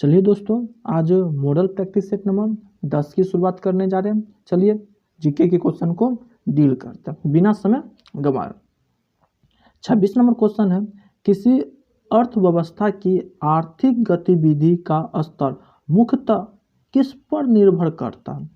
चलिए दोस्तों, आज मॉडल प्रैक्टिस सेट नंबर 10 की शुरुआत करने जा रहे हैं। चलिए जीके के क्वेश्चन को डील करते हैं बिना समय गंवाए। 26 नंबर क्वेश्चन है, किसी अर्थव्यवस्था की आर्थिक गतिविधि का स्तर मुख्यतः किस पर निर्भर करता है?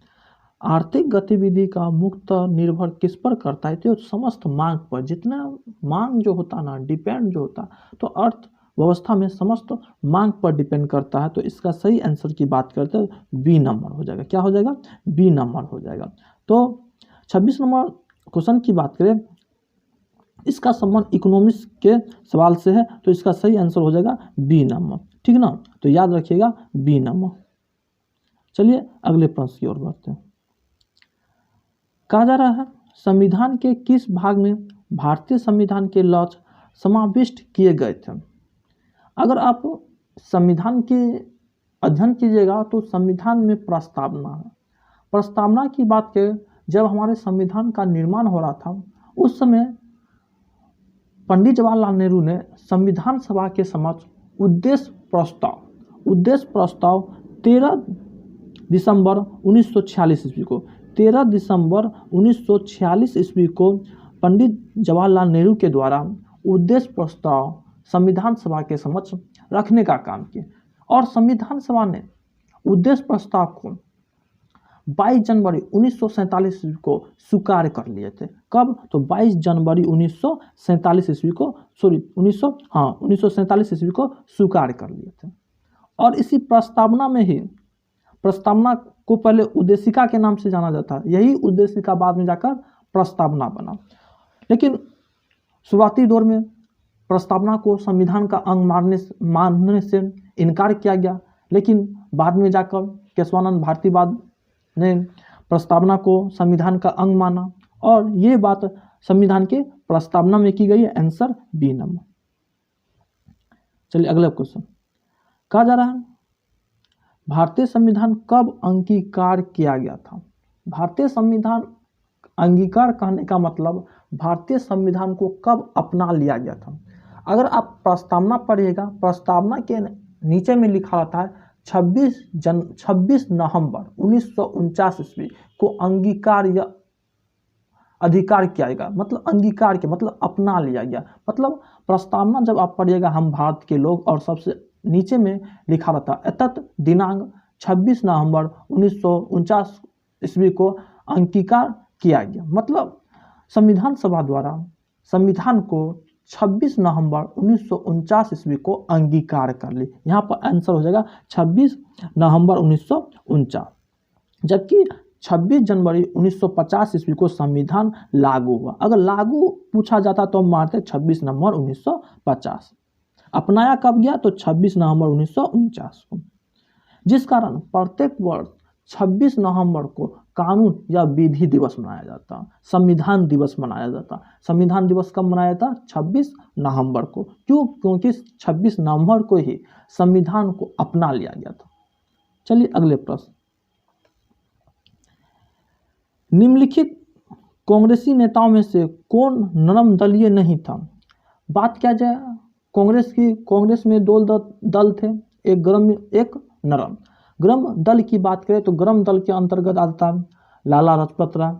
आर्थिक गतिविधि का मुख्यतः निर्भर किस पर करता है? तो समस्त मांग पर। जितना मांग जो होता ना, डिपेंड जो होता, तो अर्थव्यवस्था में समस्त मांग पर डिपेंड करता है। तो इसका सही आंसर की बात करते हैं बी नंबर हो जाएगा। क्या हो जाएगा? बी नंबर हो जाएगा। तो 26 नंबर क्वेश्चन की बात करें, इसका संबंध इकोनॉमिक्स के सवाल से है, तो इसका सही आंसर हो जाएगा बी नंबर। ठीक ना? तो याद रखिएगा बी नंबर। चलिए अगले प्रश्न की ओर बढ़ते हैं। कहा जा रहा है, संविधान के किस भाग में भारतीय संविधान के लक्ष्य समाविष्ट किए गए थे? अगर आप संविधान के अध्ययन कीजिएगा तो संविधान में प्रस्तावना है। प्रस्तावना की बात करें, जब हमारे संविधान का निर्माण हो रहा था उस समय पंडित जवाहरलाल नेहरू ने संविधान सभा के समक्ष उद्देश्य प्रस्ताव 13 दिसंबर 1946 ईस्वी को 13 दिसंबर 1946 ईस्वी को पंडित जवाहरलाल नेहरू के द्वारा उद्देश्य प्रस्ताव संविधान सभा के समक्ष रखने का काम किया और संविधान सभा ने उद्देश्य प्रस्ताव को 22 जनवरी 1947 ईस्वी को स्वीकार कर लिए थे। कब? तो 22 जनवरी 1947 ईस्वी को 1947 ईस्वी को स्वीकार कर लिए थे। और इसी प्रस्तावना में ही, प्रस्तावना को पहले उद्देशिका के नाम से जाना जाता है, यही उद्देशिका बाद में जाकर प्रस्तावना बना। लेकिन शुरुआती दौर में प्रस्तावना को संविधान का अंग मानने से इनकार किया गया, लेकिन बाद में जाकर केशवानंद भारतीवाद ने प्रस्तावना को संविधान का अंग माना और ये बात संविधान के प्रस्तावना में की गई है। Answer B number. चलिए अगला क्वेश्चन। कहा जा रहा है, भारतीय संविधान कब अंगीकार किया गया था? भारतीय संविधान अंगीकार कहने का मतलब भारतीय संविधान को कब अपना लिया गया था। अगर आप प्रस्तावना पढ़िएगा, प्रस्तावना के नीचे में लिखा होता है 26 नवंबर 1949 ईस्वी को अंगीकार या अधिकार किया गया। मतलब अंगीकार के मतलब अपना लिया गया। मतलब प्रस्तावना जब आप पढ़िएगा, हम भारत के लोग, और सबसे नीचे में लिखा रहता है तत् दिनांक 26 नवंबर 1949 ईस्वी को अंगीकार किया गया। मतलब संविधान सभा द्वारा संविधान को 26 नवंबर 1949 ईस्वी को अंगीकार कर ली। यहाँ पर आंसर हो जाएगा 26 नवंबर 1949। जबकि 26 जनवरी 1950 ईस्वी को संविधान लागू हुआ। अगर लागू पूछा जाता तो हम मानते 26 नवंबर 1950। अपनाया कब गया? तो 26 नवंबर 1949 को। जिस कारण प्रत्येक वर्ष 26 नवंबर को कानून या विधि दिवस मनाया जाता, संविधान दिवस मनाया जाता। संविधान दिवस कब मनाया जाता? 26 नवंबर को। क्यों? क्योंकि 26 नवंबर को ही संविधान को अपना लिया गया था। चलिए अगले प्रश्न। निम्नलिखित कांग्रेसी नेताओं में से कौन नरम दलीय नहीं था? बात क्या जाए कांग्रेस की, कांग्रेस में दो दल थे, एक गर्म एक नरम। गर्म दल की बात करें तो गर्म दल के अंतर्गत आता है लाला लाजपत राय,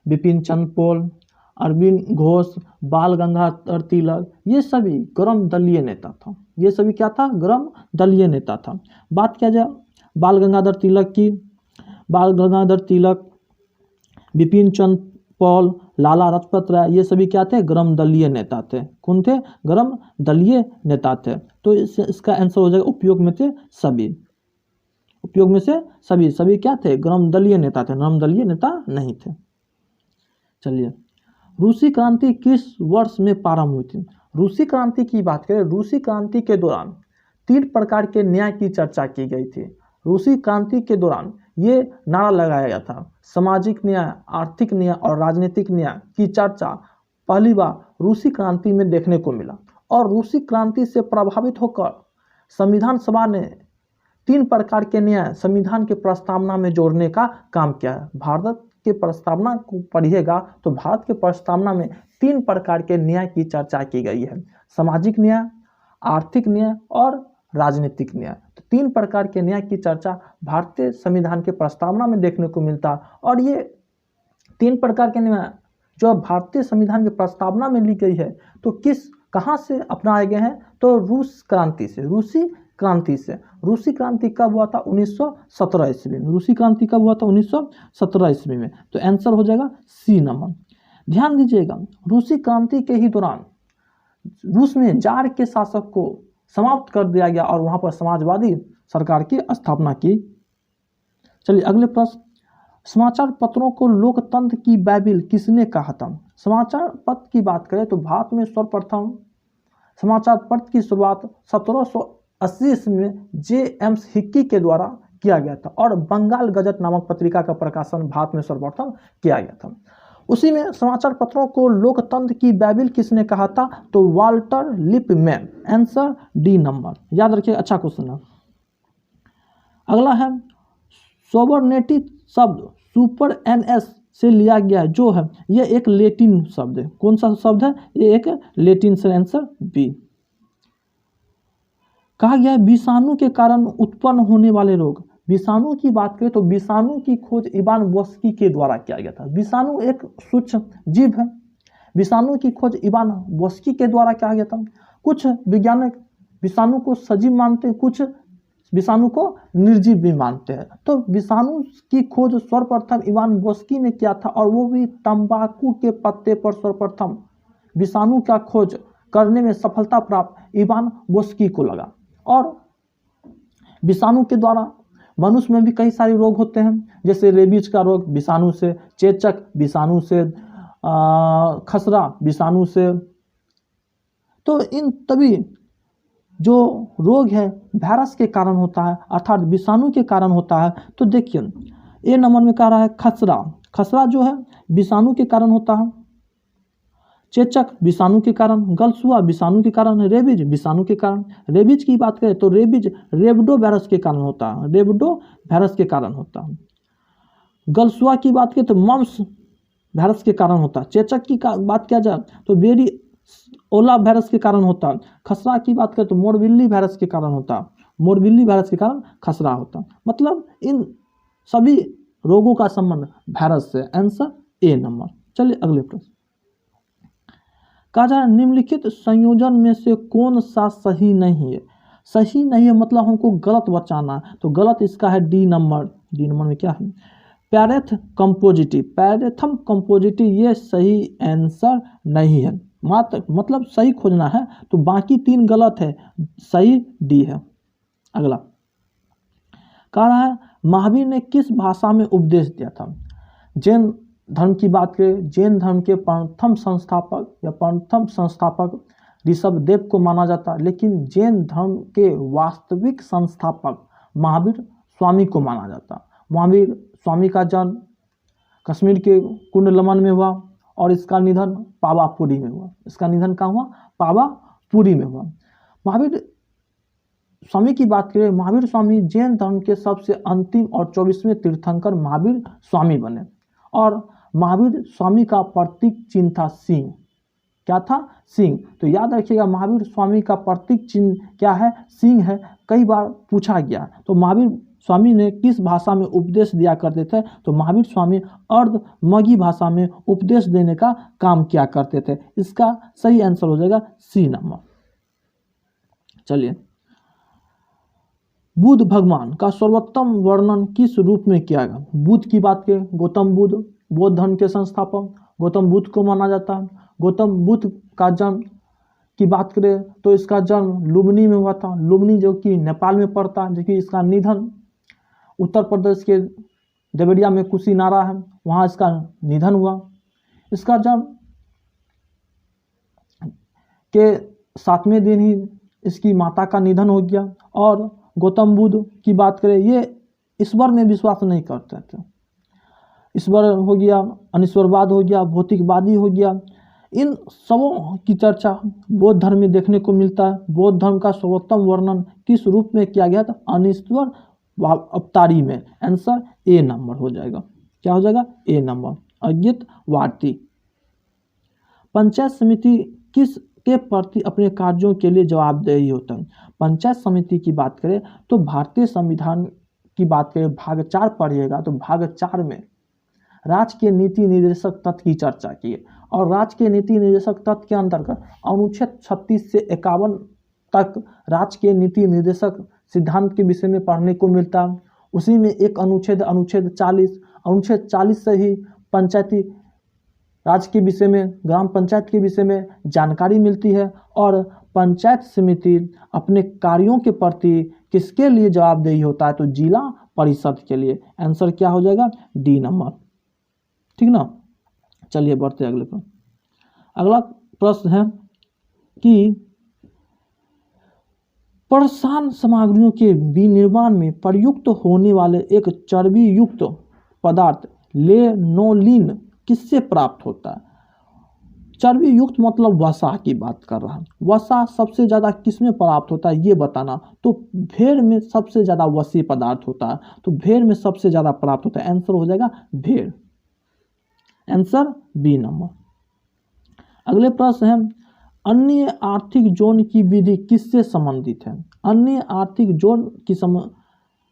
बिपिन चंद्र पाल, अरविंद घोष, बाल गंगाधर तिलक, ये सभी गर्म दलीय नेता था। ये सभी क्या था? गर्म दलीय नेता था। बात क्या जाए बाल गंगाधर तिलक की, बाल गंगाधर तिलक, बिपिन चंद्र पाल, लाला लाजपत राय, ये सभी क्या थे? गर्म दलीय नेता थे। कौन थे? गर्म दलीय नेता थे। तो इसका आंसर हो जाएगा उपयोग में थे सभी। उपयोग में से सभी क्या थे? गर्म दलीय नेता थे, नरम दलीय नेता नहीं थे। चलिए, रूसी क्रांति किस वर्ष में प्रारंभ हुई थी? रूसी क्रांति की बात करें, रूसी क्रांति के दौरान 3 प्रकार के न्याय की चर्चा की गई थी। रूसी क्रांति के दौरान ये नारा लगाया गया था, सामाजिक न्याय, आर्थिक न्याय और राजनीतिक न्याय की चर्चा पहली बार रूसी क्रांति में देखने को मिला। और रूसी क्रांति से प्रभावित होकर संविधान सभा ने 3 प्रकार के न्याय संविधान के प्रस्तावना में जोड़ने का काम किया है। भारत के प्रस्तावना को पढ़िएगा तो भारत के प्रस्तावना में 3 प्रकार के न्याय की चर्चा की गई है, सामाजिक न्याय, आर्थिक न्याय और राजनीतिक न्याय। तो 3 प्रकार के न्याय की चर्चा भारतीय संविधान के प्रस्तावना में देखने को मिलता है। और ये 3 प्रकार के न्याय जो भारतीय संविधान की प्रस्तावना में ली गई है तो कहाँ से अपनाए गए हैं, तो रूसी क्रांति से। रूसी क्रांति कब हुआ था? 1917 ईस्वी में। रूसी क्रांति कब हुआ था? 1917 ईस्वी में। तो आंसर हो जाएगा सी नंबर। ध्यान दीजिएगा, रूसी क्रांति के ही दौरान रूस में जार के शासक को समाप्त कर दिया गया और वहां पर समाजवादी सरकार की स्थापना की। चलिए अगले प्रश्न, समाचार पत्रों को लोकतंत्र की बाइबिल किसने कहा था? समाचार पत्र की बात करें तो भारत में सर्वप्रथम समाचार पत्र की शुरुआत 1780 ईस्वी में जेम्स हिक्की के द्वारा किया गया था और बंगाल गजट नामक पत्रिका का प्रकाशन भारत में सर्वप्रथम किया गया था। उसी में समाचार पत्रों को लोकतंत्र की बाइबिल किसने कहा था? तो Walter Lipman. Answer D number, याद रखिए, अच्छा क्वेश्चन है। अगला है सोबरनेटी शब्द सुपर एनएस से लिया गया जो है, ये एक लैटिन शब्द है। कौन सा शब्द है? ये एक लैटिन से। Answer B. कहा गया है विषाणु के कारण उत्पन्न होने वाले रोग। विषाणु की बात करें तो विषाणु की खोज इवान बोस्की के द्वारा किया गया था। विषाणु एक सूक्ष्म जीव है। विषाणु की खोज इवान बोस्की के द्वारा किया गया था। कुछ वैज्ञानिक विषाणु को सजीव मानते हैं, कुछ विषाणु को निर्जीव भी मानते हैं। तो विषाणु की खोज सर्वप्रथम इवान बोस्की ने किया था और वो भी तंबाकू के पत्ते पर सर्वप्रथम विषाणु का खोज करने में सफलता प्राप्त इवान बोस्की को लगा। और विषाणु के द्वारा मनुष्य में भी कई सारे रोग होते हैं, जैसे रेबीज का रोग विषाणु से, चेचक विषाणु से, खसरा विषाणु से। तो इन तभी जो रोग है वायरस के कारण होता है, अर्थात विषाणु के कारण होता है। तो देखिए ए नंबर में कह रहा है खसरा। खसरा जो है विषाणु के कारण होता है, चेचक विषाणु के कारण, गलसुआ विषाणु के कारण, रेबीज विषाणु के कारण। रेबीज की बात करें तो रेबीज रेबडो वायरस के कारण होता है, रेबडो वायरस के कारण होता है। गलसुआ की बात करें तो मम्स वायरस के कारण होता है। चेचक की बात किया जाए तो बेरी ओला वायरस के कारण होता है। खसरा की बात करें तो मोरबिल्ली वायरस के कारण होता है। मोरबिल्ली वायरस के कारण खसरा होता है। मतलब इन सभी रोगों का संबंध वायरस से। Answer A number. चलिए अगले प्रश्न। कहा जा रहा है निम्नलिखित संयोजन में से कौन सा सही नहीं है? सही नहीं है मतलब हमको गलत बचाना है, तो गलत इसका है डी नंबर। डी नंबर में क्या है? पैरेथ कंपोजिटी। पैरेथम कंपोजिटी ये सही आंसर नहीं है। मतलब सही खोजना है तो बाकी 3 गलत है, सही डी है। अगला कह रहा है महावीर ने किस भाषा में उपदेश दिया था? जैन धर्म की बात करें, जैन धर्म के प्रथम संस्थापक ऋषभदेव को माना जाता है, लेकिन जैन धर्म के वास्तविक संस्थापक महावीर स्वामी को माना जाता है। महावीर स्वामी का जन्म कश्मीर के कुंडलमन में हुआ और इसका निधन पावापुरी में हुआ। इसका निधन कहाँ हुआ? पावापुरी में हुआ। महावीर स्वामी की बात करें, महावीर स्वामी जैन धर्म के सबसे अंतिम और 24वें तीर्थंकर महावीर स्वामी बने। और महावीर स्वामी का प्रतीक चिन्ह था सिंह। क्या था? सिंह। तो याद रखिएगा महावीर स्वामी का प्रतीक चिन्ह क्या है? सिंह है। कई बार पूछा गया। तो महावीर स्वामी ने किस भाषा में उपदेश दिया करते थे? तो महावीर स्वामी अर्ध मगी भाषा में उपदेश देने का काम किया करते थे। इसका सही आंसर हो जाएगा सी नंबर। चलिए बुद्ध भगवान का सर्वोत्तम वर्णन किस रूप में किया गया? बुद्ध की बात करें, गौतम बुद्ध बौद्ध धर्म के संस्थापक गौतम बुद्ध को माना जाता है। गौतम बुद्ध का जन्म की बात करें तो इसका जन्म लुम्बिनी में हुआ था। लुम्बिनी जो कि नेपाल में पड़ता है, जबकि इसका निधन उत्तर प्रदेश के देवरिया में कुशीनारा है, वहाँ इसका निधन हुआ। इसका जन्म के 7वें दिन ही इसकी माता का निधन हो गया। और गौतम बुद्ध की बात करें, ये ईश्वर में विश्वास नहीं करते थे। ईश्वर हो गया, अनिश्वरवाद हो गया, भौतिकवादी हो गया। इन सबों की चर्चा बौद्ध धर्म में देखने को मिलता है। बौद्ध धर्म का सर्वोत्तम वर्णन किस रूप में किया गया था? अनिश्वर अवतारी में। आंसर ए नंबर हो जाएगा। क्या हो जाएगा? ए नंबर। अज्ञात वार्ती। पंचायत समिति किस के प्रति अपने कार्यों के लिए जवाबदेही होता है। पंचायत समिति की बात करें तो भारतीय संविधान की बात करें भाग 4 पढ़िएगा तो भाग 4 में राज्य के नीति निर्देशक तत्व की चर्चा की है और राज्य के नीति निर्देशक तत्व के अंतर्गत अनुच्छेद 36 से 51 तक राज्य के नीति निर्देशक सिद्धांत के विषय में पढ़ने को मिलता है। उसी में एक अनुच्छेद 40 से ही पंचायती राज के विषय में, ग्राम पंचायत के विषय में जानकारी मिलती है और पंचायत समिति अपने कार्यों के प्रति किसके लिए जवाबदेही होता है तो जिला परिषद के लिए। आंसर क्या हो जाएगा? D number. ठीक ना, चलिए बढ़ते अगले पर। अगला प्रश्न है कि प्रसारण सामग्रियों के विनिर्माण में प्रयुक्त होने वाले एक चर्बी युक्त पदार्थ लेनोलिन किससे प्राप्त होता है? चर्बी युक्त मतलब वसा की बात कर रहा है। वसा सबसे ज़्यादा किस में प्राप्त होता है ये बताना। तो भेड़ में सबसे ज़्यादा वसी पदार्थ होता है, तो भेड़ में सबसे ज़्यादा प्राप्त होता है। आंसर हो जाएगा भेड़। Answer B number. अगले प्रश्न है अन्य आर्थिक जोन की विधि किससे संबंधित है? अन्य आर्थिक जोन की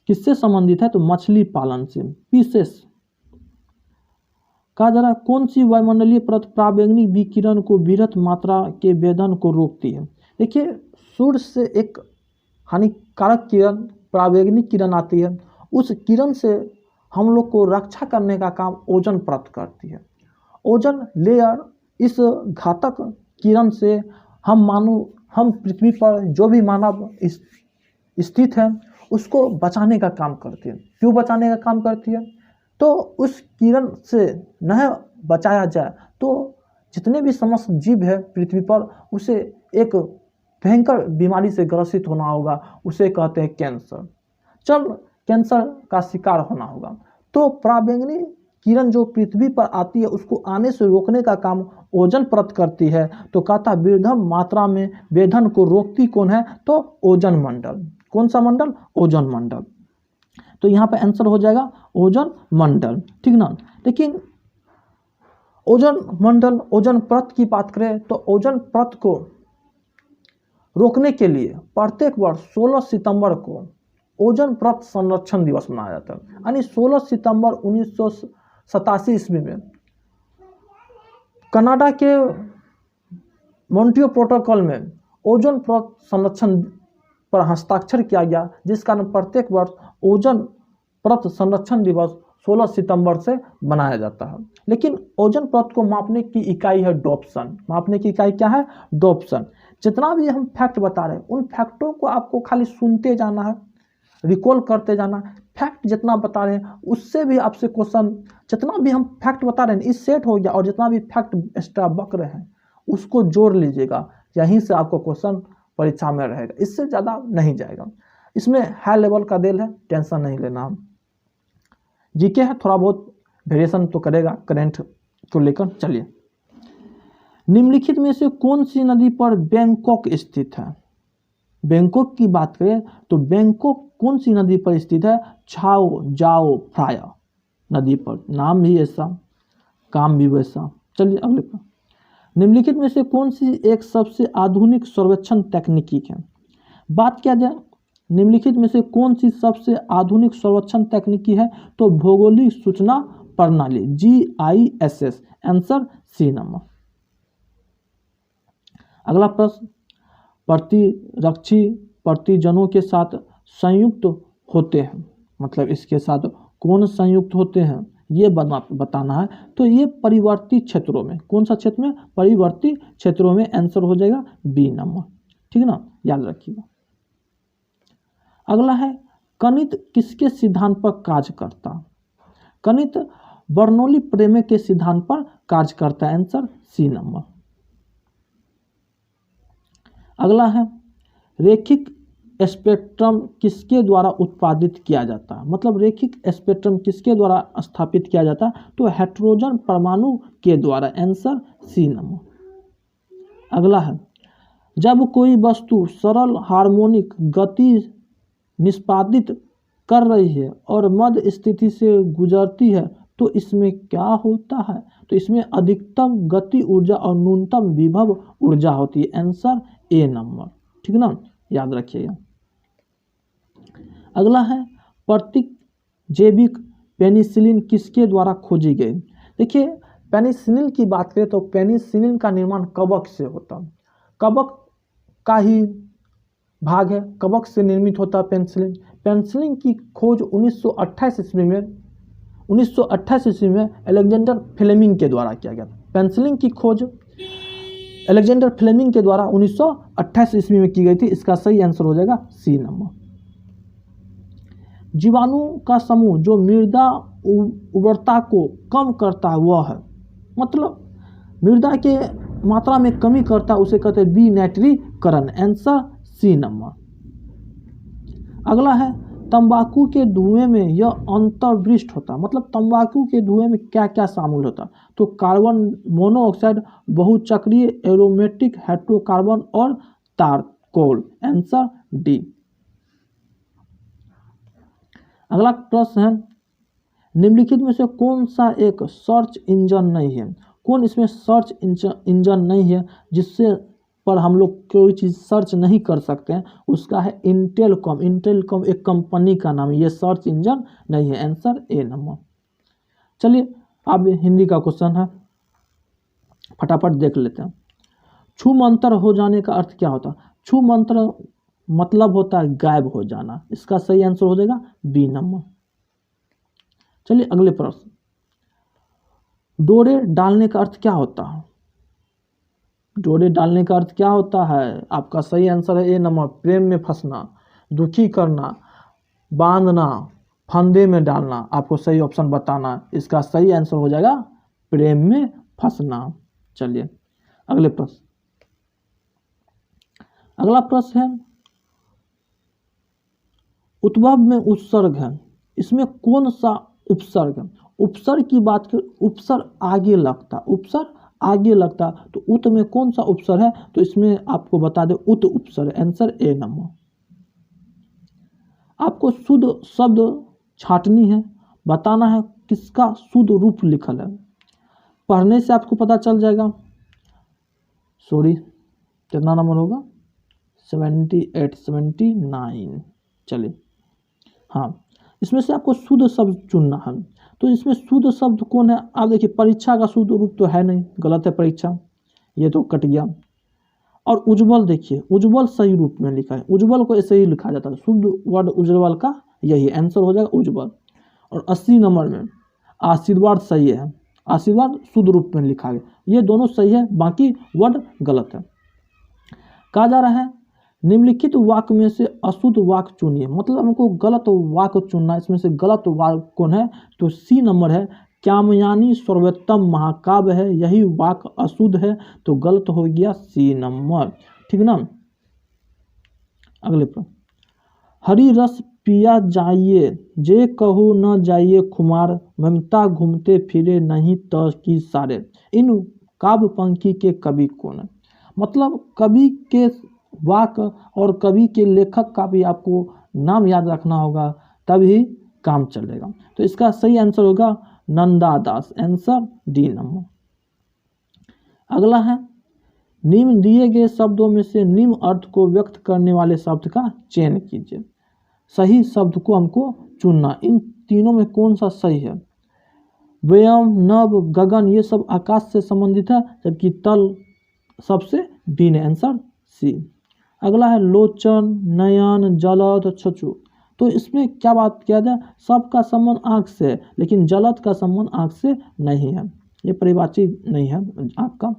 किससे संबंधित है तो मछली पालन से। विशेष कहा जा रहा है कौन सी वायुमंडलीय परत पराबैंगनी विकिरण को बृहत मात्रा के वेधन को रोकती है? देखिए, सूर्य से एक हानिकारक किरण पराबैंगनी किरण आती है, उस किरण से हम लोग को रक्षा करने का काम ओजोन परत करती है। ओजोन लेयर इस घातक किरण से हम पृथ्वी पर जो भी मानव स्थित है उसको बचाने का काम करती है। क्यों बचाने का काम करती है? तो उस किरण से नहीं बचाया जाए तो जितने भी समस्त जीव है पृथ्वी पर उसे एक भयंकर बीमारी से ग्रसित होना होगा, उसे कहते हैं कैंसर। जब कैंसर का शिकार होना होगा तो पराबैंगनी किरण जो पृथ्वी पर आती है उसको आने से रोकने का काम ओजोन परत करती है। तो कहता बृहत मात्रा में वेधन को रोकती कौन है तो ओजोन मंडल। कौन सा मंडल? ओजोन मंडल। तो यहाँ पे आंसर हो जाएगा ओजोन मंडल। ठीक ना, लेकिन ओजोन मंडल ओजोन परत की बात करें तो ओजोन परत को रोकने के लिए प्रत्येक वर्ष 16 सितंबर को ओजोन परत संरक्षण दिवस मनाया जाता है। यानी 16 सितंबर 1987 ईस्वी में कनाडा के मॉन्ट्रियल प्रोटोकॉल में ओजोन परत संरक्षण पर हस्ताक्षर किया गया, जिस कारण प्रत्येक वर्ष ओजोन परत संरक्षण दिवस 16 सितंबर से मनाया जाता है। लेकिन ओजोन परत को मापने की इकाई है डॉप्सन। मापने की इकाई क्या है? डॉप्सन। जितना भी हम फैक्ट बता रहे हैं उन फैक्टों को आपको खाली सुनते जाना है, रिकॉल करते जाना। फैक्ट जितना बता रहे हैं उससे भी आपसे क्वेश्चन, जितना भी हम फैक्ट बता रहे हैं इस सेट हो गया और जितना भी फैक्ट एक्स्ट्रा बक रहे हैं उसको जोड़ लीजिएगा, यहीं से आपको क्वेश्चन परीक्षा में रहेगा, इससे ज़्यादा नहीं जाएगा। इसमें हाई लेवल का देल है, टेंशन नहीं लेना। जीके है, थोड़ा बहुत वेरिएशन तो करेगा करेंट को लेकर। चलिए, निम्नलिखित में से कौन सी नदी पर बैंकॉक स्थित है? बैंकॉक की बात करें तो बैंकॉक कौन सी नदी पर स्थित है? छाओ जाओ फ्राया नदी पर। नाम भी ऐसा, काम भी वैसा। चलिए अगले पर। निम्नलिखित में से कौन सी एक सबसे आधुनिक सर्वेक्षण तकनीकी है? बात किया जाए निम्नलिखित में से कौन सी सबसे आधुनिक सर्वेक्षण तकनीकी है तो भौगोलिक सूचना प्रणाली GIS। Answer C number. अगला प्रश्न, प्रतिरक्षी परिजनों के साथ संयुक्त होते हैं, मतलब इसके साथ कौन संयुक्त होते हैं ये बताना है। तो ये परिवर्ती क्षेत्रों में, कौन सा क्षेत्र में? परिवर्ती क्षेत्रों में। आंसर हो जाएगा बी नंबर। ठीक ना, याद रखिएगा। अगला है गणित किसके सिद्धांत पर कार्य करता? गणित बर्नौली प्रमेय के सिद्धांत पर कार्य करता है। Answer C number. अगला है रेखिक स्पेक्ट्रम किसके द्वारा उत्पादित किया जाता है? मतलब रेखिक स्पेक्ट्रम किसके द्वारा स्थापित किया जाता है तो हाइड्रोजन परमाणु के द्वारा। Answer C number. अगला है जब कोई वस्तु सरल हार्मोनिक गति निष्पादित कर रही है और मध्य स्थिति से गुजरती है तो इसमें क्या होता है? तो इसमें अधिकतम गति ऊर्जा और न्यूनतम विभव ऊर्जा होती है। आंसर ए नंबर, ठीक ना, याद रखिएगा। अगला है प्रतिजैविक पेनिसिलिन किसके द्वारा खोजी गई। देखिए पेनिसिलिन की बात करें तो पेनिसिलिन का निर्माण कवक से होता है, कवक का ही भाग है, कवक से निर्मित होता है पेनिसिलिन। पेनिसिलिन की खोज 1928 ईस्वी में अलेक्जेंडर फ्लेमिंग के द्वारा किया गया। पेनिसिलिन की खोज अलेक्जेंडर फ्लेमिंग के द्वारा 1928 ईस्वी में की गई थी। इसका सही आंसर हो जाएगा सी नंबर। जीवाणु का समूह जो मृदा उर्वरता को कम करता है वह है, मतलब मृदा के मात्रा में कमी करता है उसे कहते हैं विनाइट्रीकरण। Answer C number. अगला है तंबाकू के धुएं में यह अंतर्दृष्ट होता है, मतलब तंबाकू के धुएं में क्या क्या शामिल होता है। तो कार्बन मोनोऑक्साइड, बहुचक्रीय एरोमेटिक हाइड्रोकार्बन और तारकोल। Answer D. अगला प्रश्न है निम्नलिखित में से कौन सा एक सर्च इंजन नहीं है। कौन इसमें सर्च इंजन नहीं है जिससे पर हम लोग कोई चीज़ सर्च नहीं कर सकते हैं, उसका है इंटेलकॉम। इंटेलकॉम एक कंपनी का नाम है, ये सर्च इंजन नहीं है। Answer A number. चलिए अब हिंदी का क्वेश्चन है, फटाफट देख लेते हैं। छू मंतर हो जाने का अर्थ क्या होता है। छू मंत्र मतलब होता है गायब हो जाना। इसका सही आंसर हो जाएगा बी नंबर। चलिए अगले प्रश्न, डोरे डालने का अर्थ क्या होता है। डोरे डालने का अर्थ क्या होता है, आपका सही आंसर है ए नंबर, प्रेम में फंसना, दुखी करना, बांधना, फंदे में डालना। आपको सही ऑप्शन बताना, इसका सही आंसर हो जाएगा प्रेम में फंसना। चलिए अगले प्रश्न, अगला प्रश्न है उत्भव में उपसर्ग है, इसमें कौन सा उपसर्ग है। उपसर्ग की बात कर, उपसर्ग आगे लगता, उपसर्ग आगे लगता, तो उत में कौन सा उपसर्ग है, तो इसमें आपको बता दें उत उपसर्ग। Answer A number. आपको शुद्ध शब्द छांटनी है, बताना है किसका शुद्ध रूप लिखल है। पढ़ने से आपको पता चल जाएगा। सॉरी कितना नंबर होगा, 78 79। चलिए हाँ, इसमें से आपको शुद्ध शब्द चुनना है। तो इसमें शुद्ध शब्द कौन है, आप देखिए परीक्षा का शुद्ध रूप तो है नहीं, गलत है परीक्षा, ये तो कट गया। और उज्ज्वल देखिए, उज्ज्वल सही रूप में लिखा है, उज्ज्वल को ऐसे ही लिखा जाता है, शुद्ध वर्ड उज्ज्वल का यही आंसर हो जाएगा उज्ज्वल। और 80 नंबर में आशीर्वाद सही है, आशीर्वाद शुद्ध रूप में लिखा गया, ये दोनों सही है, बाकी वर्ड गलत है। कहा जा रहा है निम्नलिखित वाक्य में से अशुद्ध वाक्य चुनिए, मतलब हमको गलत वाक्य चुनना है। इसमें से गलत वाक्य कौन है, तो सी नंबर है, कामयानी सर्वोत्तम महाकाव्य है, यही वाक्य अशुद्ध है, तो गलत हो गया सी नंबर, ठीक ना। अगले प्रश्न, हरी रस पिया जाइए जे कहो न जाइए खुमार, ममता घूमते फिरे नहीं तो की सारे। इन काव्य पंक्ति के कवि कौन है, मतलब कवि के वाक्य और कवि के लेखक का भी आपको नाम याद रखना होगा, तभी काम चलेगा। तो इसका सही आंसर होगा Nanda Das. Answer D number. अगला है निम्न दिए गए शब्दों में से निम्न अर्थ को व्यक्त करने वाले शब्द का चयन कीजिए। सही शब्द को हमको चुनना, इन तीनों में कौन सा सही है। व्योम, नभ, गगन ये सब आकाश से संबंधित है, जबकि तल सबसे डी ने। Answer C. अगला है लोचन, नयन, जलद, चक्षु। तो इसमें क्या बात किया जाए, सबका संबंध आँख से है, लेकिन जलद का संबंध आँख से नहीं है, ये परिभाषित नहीं है आपका।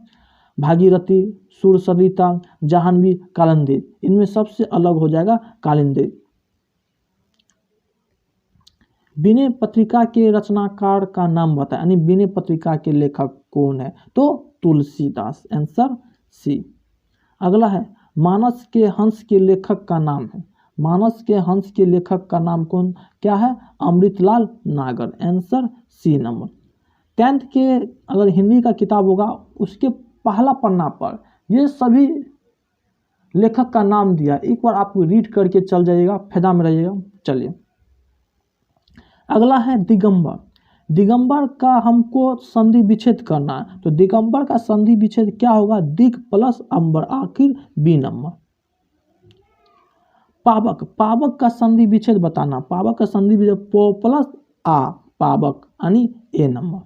भागीरथी, सुरसरिता, जाह्नवी, कालिंदी, इनमें सबसे अलग हो जाएगा कालिंदी। विनय पत्रिका के रचनाकार का नाम बताएं, यानी विनय पत्रिका के लेखक कौन है, तो तुलसीदास। Answer C. अगला है मानस के हंस के लेखक का नाम है, मानस के हंस के लेखक का नाम कौन क्या है, अमृतलाल नागर। Answer C number. 10th के अगर हिंदी का किताब होगा उसके पहला पन्ना पर ये सभी लेखक का नाम दिया, एक बार आप रीड करके चल जाइएगा, फायदा में रहिएगा। चलिए अगला है दिगंबर। दिगंबर का हमको संधि विच्छेद करना है, तो दिगंबर का संधि विच्छेद क्या होगा, दिग प्लस अंबर, आखिर बी नंबर। पावक, पावक का संधि विच्छेद बताना, पावक का संधि विच्छेद पो प्लस आ, पावक यानी ए नंबर।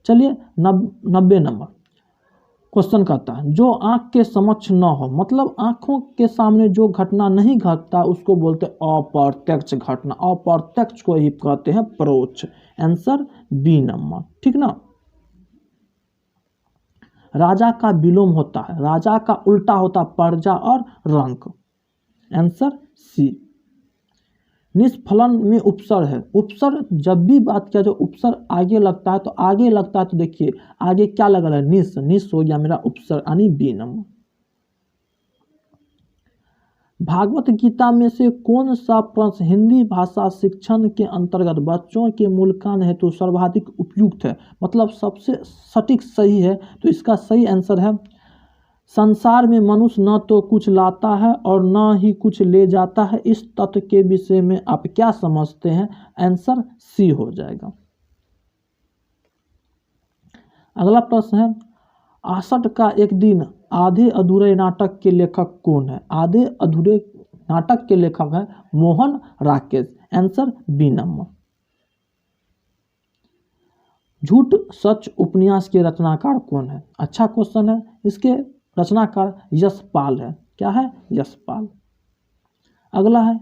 चलिए 90 नंबर क्वेश्चन कहता है जो आंख के समक्ष न हो, मतलब आंखों के सामने जो घटना नहीं घटता उसको बोलते हैं अप्रत्यक्ष घटना, अप्रत्यक्ष को ही कहते हैं परोक्ष। आंसर बी नंबर, ठीक ना। राजा का विलोम होता है, राजा का उल्टा होता है प्रजा और रंक। Answer C. निष्फलन में उपसर्ग है, उपसर्ग जब भी बात किया जाए उपसर्ग आगे लगता है, तो आगे लगता है तो देखिए आगे क्या लगा है, निस, निस हो गया मेरा उपसर्ग यानी बी नंबर। भागवत गीता में से कौन सा प्रश्न हिंदी भाषा शिक्षण के अंतर्गत बच्चों के मूल्यांकन हेतु सर्वाधिक उपयुक्त है, मतलब सबसे सटीक सही है, तो इसका सही आंसर है संसार में मनुष्य न तो कुछ लाता है और न ही कुछ ले जाता है, इस तथ्य के विषय में आप क्या समझते हैं। आंसर सी हो जाएगा। अगला प्रश्न है 68 का एक दिन आधे अधूरे नाटक के लेखक कौन है। आधे अधूरे नाटक के लेखक है Mohan Rakesh. Answer B number. झूठ सच उपन्यास के रचनाकार कौन है। अच्छा क्वेश्चन है, इसके रचनाकार यशपाल है। क्या है, यशपाल। अगला है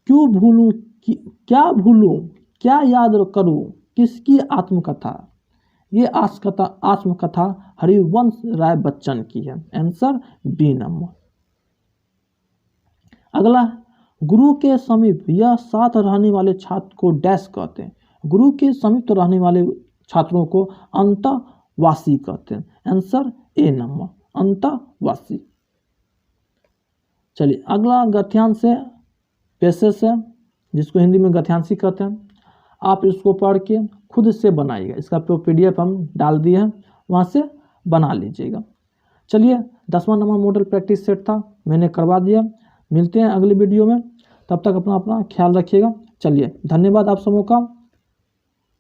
क्यों भूलूं क्या भूलूं क्या याद करूं किसकी आत्मकथा। ये आत्मकथा हरिवंश राय बच्चन की है। Answer B number. अगला है गुरु के समीप यह साथ रहने वाले छात्र को डैश कहते हैं। गुरु के समीप रहने वाले छात्रों को अंतःवासी कहते हैं। आंसर ए नंबर, अंतःवासी। चलिए अगला गद्यांश है पेशेस है, जिसको हिंदी में गद्यांशी कहते हैं। आप इसको पढ़ के खुद से बनाइएगा, इसका PDF हम डाल दिए हैं, वहाँ से बना लीजिएगा। चलिए 10वां नंबर मॉडल प्रैक्टिस सेट था, मैंने करवा दिया। मिलते हैं अगले वीडियो में, तब तक अपना ख्याल रखिएगा। चलिए धन्यवाद आप सबों का।